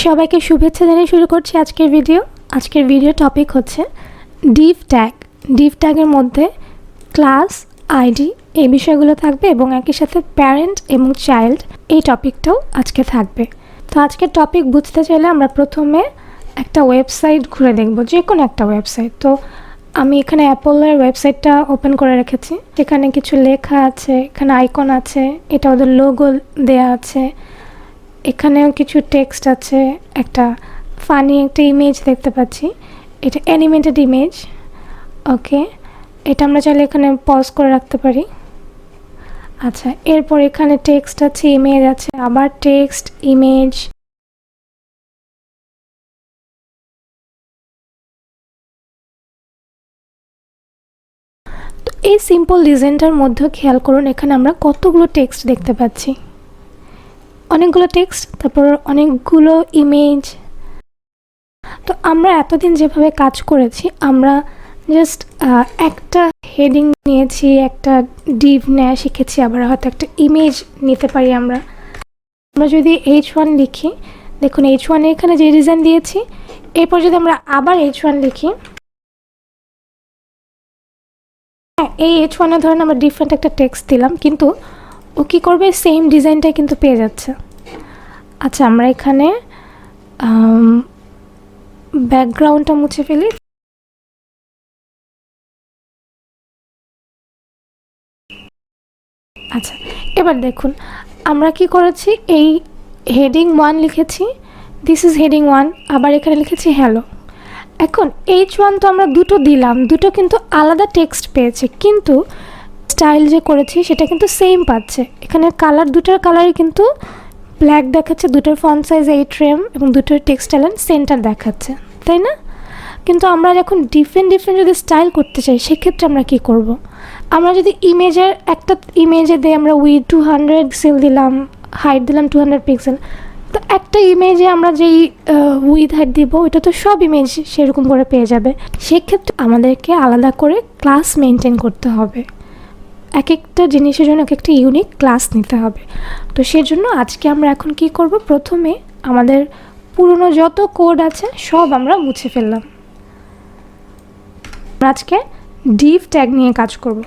সবাইকে শুভেচ্ছা জানিয়ে শুরু করছি আজকের ভিডিও টপিক হচ্ছে ডিভ ট্যাগের মধ্যে ক্লাস আইডি এই বিষয়গুলো থাকবে এবং একই সাথে প্যারেন্ট এবং চাইল্ড এই টপিকটাও আজকে থাকবে। তো আজকের টপিক বুঝতে চাইলে আমরা প্রথমে একটা ওয়েবসাইট ঘুরে দেখব, যে কোনো একটা ওয়েবসাইট। তো আমি এখানে অ্যাপলের ওয়েবসাইটটা ওপেন করে রেখেছি। এখানে কিছু লেখা আছে, এখানে আইকন আছে, এটা ওদের লোগো দেয়া আছে, এখানেও কিছু টেক্সট আছে, একটা ফানি একটা ইমেজ দেখতে পাচ্ছি, এটা অ্যানিমেটেড ইমেজ। ওকে, এটা আমরা চাইলে এখানে পজ করে রাখতে পারি। আচ্ছা, এরপর এখানে টেক্সট আছে, ইমেজ আছে, আবার টেক্সট, ইমেজ। তো এই সিম্পল ডিজাইনটার মধ্যে খেয়াল করুন, এখানে আমরা কতগুলো টেক্সট দেখতে পাচ্ছি, অনেকগুলো টেক্সট, তারপর অনেকগুলো ইমেজ। তো আমরা এতদিন যেভাবে কাজ করেছি, আমরা জাস্ট একটা হেডিং নিয়েছি, একটা ডিভ নেওয়া শিখেছি, আবার হয়তো একটা ইমেজ নিতে পারি। আমরা যদি H1 লিখি, দেখুন H1 এখানে যে ডিজাইন দিয়েছি, এরপর যদি আমরা আবার H1 লিখি, হ্যাঁ, এই H1 ধরেন আমরা ডিফারেন্ট একটা টেক্সট দিলাম, কিন্তু ও কী করবে, সেম ডিজাইনটাই কিন্তু পেয়ে যাচ্ছে। আচ্ছা, আমরা এখানে ব্যাকগ্রাউন্ডটা মুছে ফেলি। আচ্ছা, এবার দেখুন আমরা কি করেছি, এই হেডিং 1 লিখেছি, দিস ইজ হেডিং 1, আবার এখানে লিখেছি হ্যালো। এখন H1 তো আমরা দুটো দিলাম, দুটো কিন্তু আলাদা টেক্সট পেয়েছে, কিন্তু স্টাইল যে করেছি সেটা কিন্তু সেম পাচ্ছে। এখানে কালার, দুটোর কালারই কিন্তু ব্ল্যাক দেখাচ্ছে, দুটোর ফন্ট সাইজ 8 rem এবং দুটোর টেক্সট অ্যালাইন সেন্টার দেখাচ্ছে, তাই না? কিন্তু আমরা যখন ডিফারেন্ট যদি স্টাইল করতে চাই, সেক্ষেত্রে আমরা কি করব? আমরা যদি একটা ইমেজে দিয়ে আমরা উইথ 200 পিক্সেল দিলাম, হাইট দিলাম 200 পিক্সেল, তো একটা ইমেজে আমরা যেই উইথ হাইট দিব, ওইটা তো সব ইমেজ সেরকম করে পেয়ে যাবে। সেক্ষেত্রে আমাদেরকে আলাদা করে ক্লাস মেনটেন করতে হবে, এক একটা জিনিসের জন্য এক একটা ইউনিক ক্লাস নিতে হবে। তো সেজন্য আজকে আমরা এখন কি করব, প্রথমে আমাদের পুরনো যত কোড আছে সব আমরা মুছে ফেললাম। আজকে ডিভ ট্যাগ নিয়ে কাজ করব।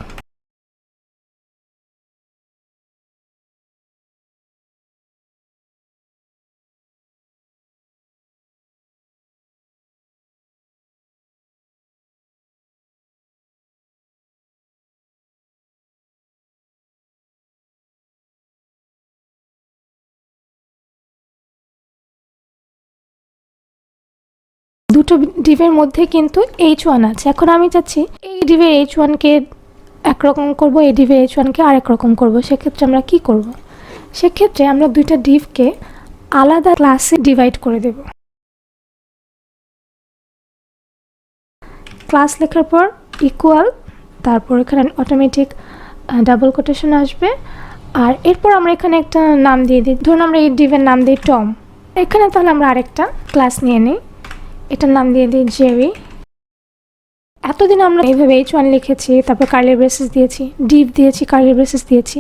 দুটো ডিভের মধ্যে কিন্তু H1 আছে। এখন আমি চাচ্ছি এই ডিভের H1কে একরকম করব, এই ডিভের H1কে আরেক রকম করব। সেক্ষেত্রে আমরা কি করব? সেক্ষেত্রে আমরা দুইটা ডিভকে আলাদা ক্লাসে ডিভাইড করে দেব। ক্লাস লেখার পর ইকুয়াল, তারপর এখানে অটোমেটিক ডাবল কোটেশন আসবে, আর এরপর আমরা এখানে একটা নাম দিয়ে দিই। ধরুন আমরা এই ডিভের নাম দিই টম। এখানে তাহলে আমরা আরেকটা ক্লাস নিয়ে নিই, এটার নাম দিয়ে দিই জেরি। এতদিন আমরা এইভাবে H1 লিখেছি, তারপর কার্লি ব্রেসেস দিয়েছি, ডিভ দিয়েছি, কার্লি ব্রেসেস দিয়েছি।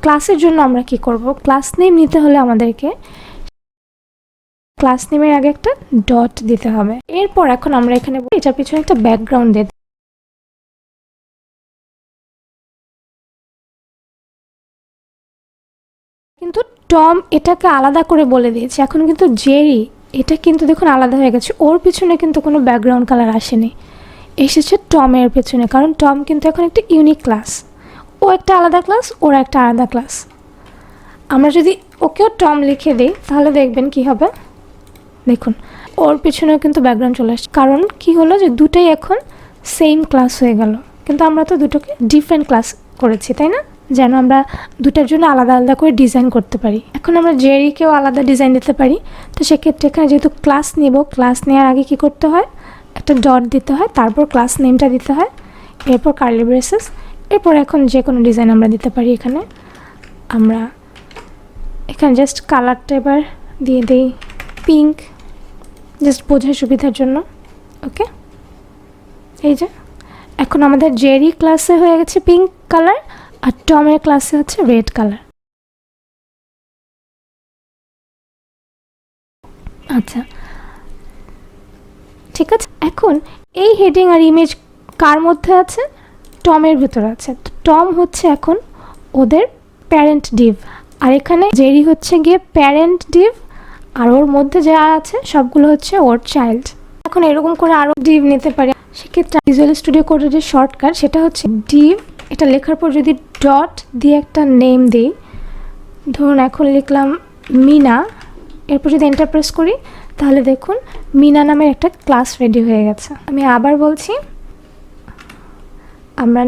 ক্লাসের জন্য আমরা কি করব? ক্লাস নেম নিতে হলে আমাদেরকে ক্লাস নেমের আগে একটা ডট দিতে হবে। এরপর এখন আমরা এখানে এটার পিছনে একটা ব্যাকগ্রাউন্ড দিই। কিন্তু টম এটাকে আলাদা করে বলে দিয়েছে, এখন কিন্তু জেরি এটা কিন্তু দেখুন আলাদা হয়ে গেছে, ওর পিছনে কিন্তু কোনো ব্যাকগ্রাউন্ড কালার আসেনি, এসেছে টমের পেছনে, কারণ টম কিন্তু এখন একটা ইউনিক ক্লাস, ও একটা আলাদা ক্লাস, ওরা একটা আলাদা ক্লাস। আমরা যদি ওকেও টম লিখে দিই, তাহলে দেখবেন কি হবে, দেখুন ওর পিছনেও কিন্তু ব্যাকগ্রাউন্ড চলে আসছে। কারণ কি হলো, যে দুটোই এখন সেম ক্লাস হয়ে গেল, কিন্তু আমরা তো দুটোকে ডিফারেন্ট ক্লাস করেছি, তাই না? যেন আমরা দুটার জন্য আলাদা আলাদা করে ডিজাইন করতে পারি। এখন আমরা জেরিকেও আলাদা ডিজাইন দিতে পারি। তো সেক্ষেত্রে এখানে যেহেতু ক্লাস নেব, ক্লাস নেওয়ার আগে কি করতে হয়, একটা ডট দিতে হয়, তারপর ক্লাস নেমটা দিতে হয়, এরপর কার্লি ব্রেসেস, এরপর এখন যে কোনো ডিজাইন আমরা দিতে পারি। এখানে আমরা জাস্ট কালারটা এবার দিয়ে দিই পিঙ্ক, জাস্ট বোঝার সুবিধার জন্য। ওকে, এই যে এখন আমাদের জেরি ক্লাসে হয়ে গেছে পিঙ্ক কালার, আর টমের ক্লাসে হচ্ছে রেড কালার। আচ্ছা, ঠিক আছে। এখন এই হেডিং আর ইমেজ কার মধ্যে আছে? টমের ভিতর আছে। টম হচ্ছে এখন ওদের প্যারেন্ট ডিভ, আর এখানে জেরি হচ্ছে গিয়ে প্যারেন্ট ডিভ, আর ওর মধ্যে যা আছে সবগুলো হচ্ছে ওর চাইল্ড। এখন এরকম করে আরও ডিভ নিতে পারি। সেক্ষেত্রে ভিজুয়াল স্টুডিও কোডের যে শর্টকাট সেটা হচ্ছে ডিভ, এটা লেখার পর যদি ডট দিয়ে একটা নেম দিই, ধরুন এখন লিখলাম মিনা, এরপর যদি এন্টার প্রেস করি তাহলে দেখুন মিনা নামের একটা ক্লাস রেডি হয়ে গেছে। আমি আবার বলছি, আমরা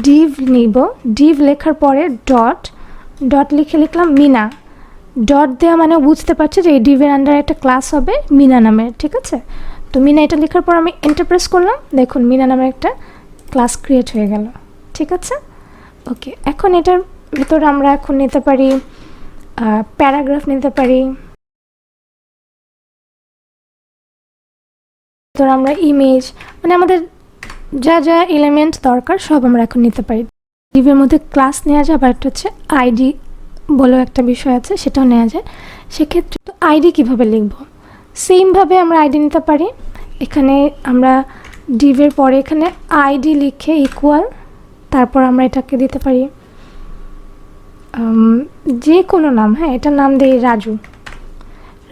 ডিভ নিব, ডিভ লেখার পরে ডট, ডট লিখলাম মিনা, ডট দেওয়া মানে বুঝতে পারছে যে এই ডিভের আন্ডারে একটা ক্লাস হবে মিনা নামের, ঠিক আছে। তো মিনা এটা লেখার পর আমি এন্টার প্রেস করলাম, দেখুন মিনা নামের একটা ক্লাস ক্রিয়েট হয়ে গেল, ঠিক আছে। ওকে, এখন এটার ভিতরে আমরা এখন নিতে পারি প্যারাগ্রাফ নিতে পারি, তো আমরা ইমেজ, মানে আমাদের যা যা এলিমেন্ট দরকার সব আমরা এখন নিতে পারি। ডিভের মধ্যে ক্লাস নেওয়া যায়, আবার একটা হচ্ছে আইডি বলেও একটা বিষয় আছে, সেটাও নেওয়া যায়। সেক্ষেত্রে তো আইডি কীভাবে লিখব? সেমভাবে আমরা আইডি নিতে পারি। এখানে আমরা ডিভের পরে এখানে আইডি লিখে ইকুয়াল, তারপর আমরা এটাকে দিতে পারি যে কোনো নাম, হ্যাঁ এটার নাম দিই রাজু,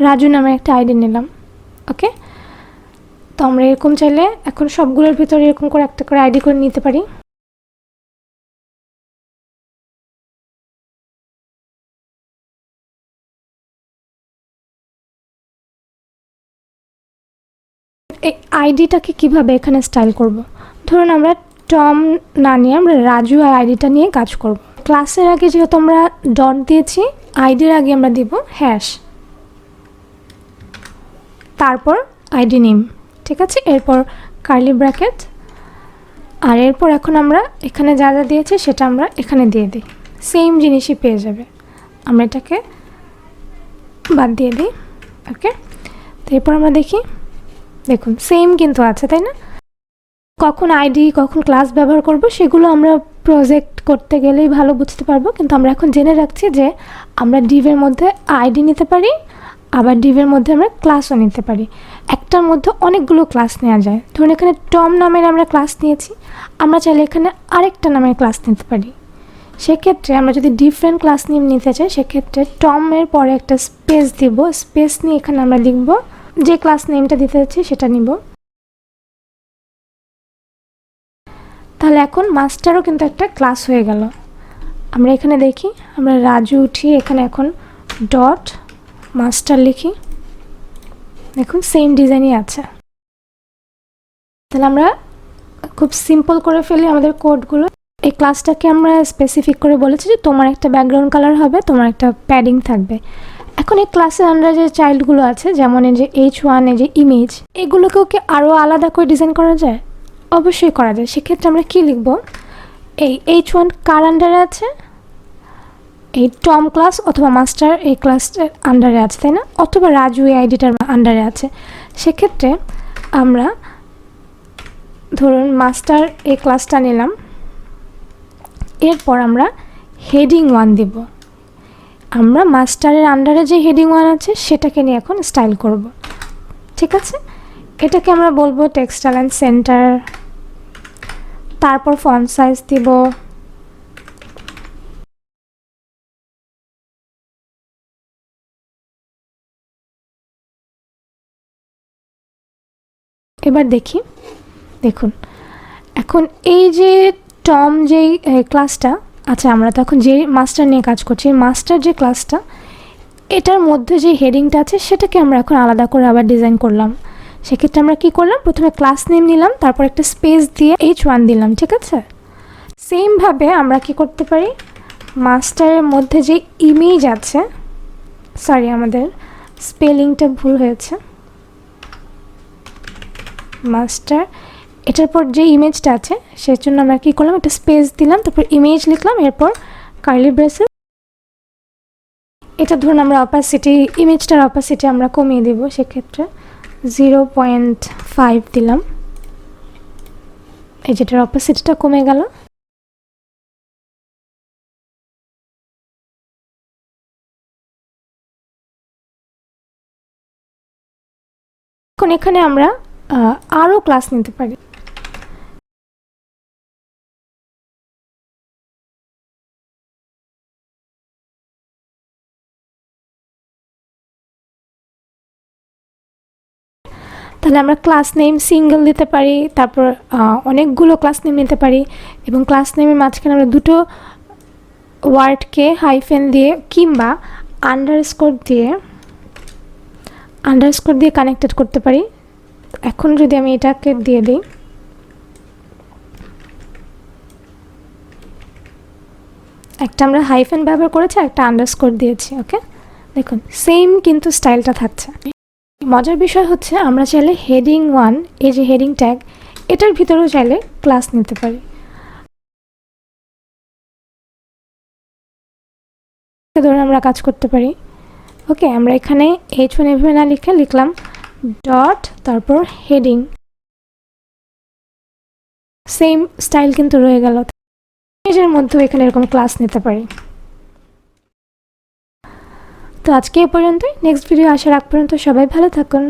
রাজু নামে একটা আইডি নিলাম। ওকে, তো আমরা এরকম চাইলে এখন সবগুলোর ভিতরে এরকম করে একটা করে আইডি করে নিতে পারি। এই আইডিটাকে কিভাবে এখানে স্টাইল করব? ধরুন আমরা টম না নিয়ে আমরা রাজু আর আইডিটা নিয়ে কাজ করব। ক্লাসের আগে যেহেতু আমরা ডট দিয়েছি, আইডির আগে আমরা দিব হ্যাশ, তারপর আইডি নেম, ঠিক আছে, এরপর কার্লি ব্র্যাকেট, আর এরপর এখন আমরা এখানে যা যা দিয়েছি সেটা আমরা এখানে দিয়ে দিই, সেম জিনিসই পেয়ে যাবে। আমরা এটাকে বাদ দিয়ে দিই। ওকে, তো এরপর আমরা দেখি, দেখুন সেম কিন্তু আছে, তাই না? কখন আইডি কখন ক্লাস ব্যবহার করব সেগুলো আমরা প্রজেক্ট করতে গেলেই ভালো বুঝতে পারবো, কিন্তু আমরা এখন জেনে রাখছি যে আমরা ডিভের মধ্যে আইডি নিতে পারি, আবার ডিভের মধ্যে আমরা ক্লাসও নিতে পারি। একটার মধ্যে অনেকগুলো ক্লাস নেওয়া যায়। ধরুন এখানে টম নামের আমরা ক্লাস নিয়েছি, আমরা চাইলে এখানে আরেকটা নামের ক্লাস নিতে পারি। সেক্ষেত্রে আমরা যদি ডিফারেন্ট ক্লাস নেম নিতে চাই, সেক্ষেত্রে টমের পরে একটা স্পেস দিব, স্পেস নিয়ে এখানে আমরা লিখব যে ক্লাস নেমটা দিতে চাচ্ছি সেটা নিব। তাহলে এখন মাস্টারও কিন্তু একটা ক্লাস হয়ে গেল। আমরা এখানে দেখি, আমরা রাজু উঠি, এখানে এখন ডট মাস্টার লিখি, দেখুন সেম ডিজাইনই আছে। তাহলে আমরা খুব সিম্পল করে ফেলি আমাদের কোডগুলো। এই ক্লাসটাকে আমরা স্পেসিফিক করে বলেছি যে তোমার একটা ব্যাকগ্রাউন্ড কালার হবে, তোমার একটা প্যাডিং থাকবে। এখন এই ক্লাসের আন্ডারে যে চাইল্ডগুলো আছে, যেমন এই যে H1, এই যে ইমেজ, এগুলোকেও কি আরও আলাদা করে ডিজাইন করা যায়? অবশ্যই করা যায়। সেক্ষেত্রে আমরা কি লিখব? এই H1 কার আন্ডারে আছে? এই টম ক্লাস অথবা মাস্টার এই ক্লাসটার আন্ডারে আছে, তাই না? অথবা রাজু এই আইডিটার আন্ডারে আছে। সেক্ষেত্রে আমরা ধরুন মাস্টার এই ক্লাসটা নিলাম, এরপর আমরা হেডিং 1 দিব। আমরা মাস্টারের আন্ডারে যে হেডিং 1 আছে সেটাকে নিয়ে এখন স্টাইল করব, ঠিক আছে। এটাকে আমরা বলবো টেক্সট অ্যালাইন সেন্টার, তারপর ফন্ট সাইজ দিব, এবার দেখি, দেখুন এখন এই যে টম যেই ক্লাসটা, আচ্ছা আমরা তো এখন যে মাস্টার নিয়ে কাজ করছি, মাস্টার যে ক্লাসটা, এটার মধ্যে যে হেডিংটা আছে সেটাকে আমরা এখন আলাদা করে আবার ডিজাইন করলাম। সেক্ষেত্রে আমরা কি করলাম, প্রথমে ক্লাস নেম নিলাম, তারপর একটা স্পেস দিয়ে H1 দিলাম, ঠিক আছে। সেমভাবে আমরা কি করতে পারি, মাস্টারের মধ্যে যে ইমেজ আছে, সরি আমাদের স্পেলিংটা ভুল হয়েছে, মাস্টার এটার পর যে ইমেজটা আছে সেই জন্য আমরা কী করলাম, একটা স্পেস দিলাম, তারপর ইমেজ লিখলাম, এরপর কার্লি ব্রেসেস। এটা ধরুন আমরা অপাসিটি, ইমেজটার অপাসিটি আমরা কমিয়ে দেব, সেক্ষেত্রে 0.5 দিলাম, এই যেটার অপাসিটিটা কমে গেল। এখন এখানে আমরা আরও ক্লাস নিতে পারি। তাহলে আমরা ক্লাস নেম সিঙ্গেল দিতে পারি, তারপর অনেকগুলো ক্লাস নেম নিতে পারি, এবং ক্লাস নেমের মাঝখানে আমরা দুটো ওয়ার্ডকে হাইফেন দিয়ে কিংবা আন্ডারস্কোর দিয়ে কানেক্টেড করতে পারি। এখন যদি আমি এটাকে দিয়ে দিই, একটা আমরা হাইফেন ব্যবহার করেছি, একটা আন্ডারস্কোর দিয়েছি। ওকে, দেখুন সেম কিন্তু স্টাইলটা থাকছে। মজার বিষয় হচ্ছে আমরা চাইলে হেডিং 1, এই যে হেডিং ট্যাগ, এটার ভিতরেও চাইলে ক্লাস নিতে পারি। ধরে আমরা কাজ করতে পারি। ওকে, আমরা এখানে H1 এভাবে না লিখে লিখলাম ডট, তারপর হেডিং, সেম স্টাইল কিন্তু রয়ে গেল। পেজের মধ্যেও এখানে এরকম ক্লাস নিতে পারি। তো আজকে এ পর্যন্তই। নেক্সট ভিডিও আসার আগ পর্যন্ত সবাই ভালো থাকুন।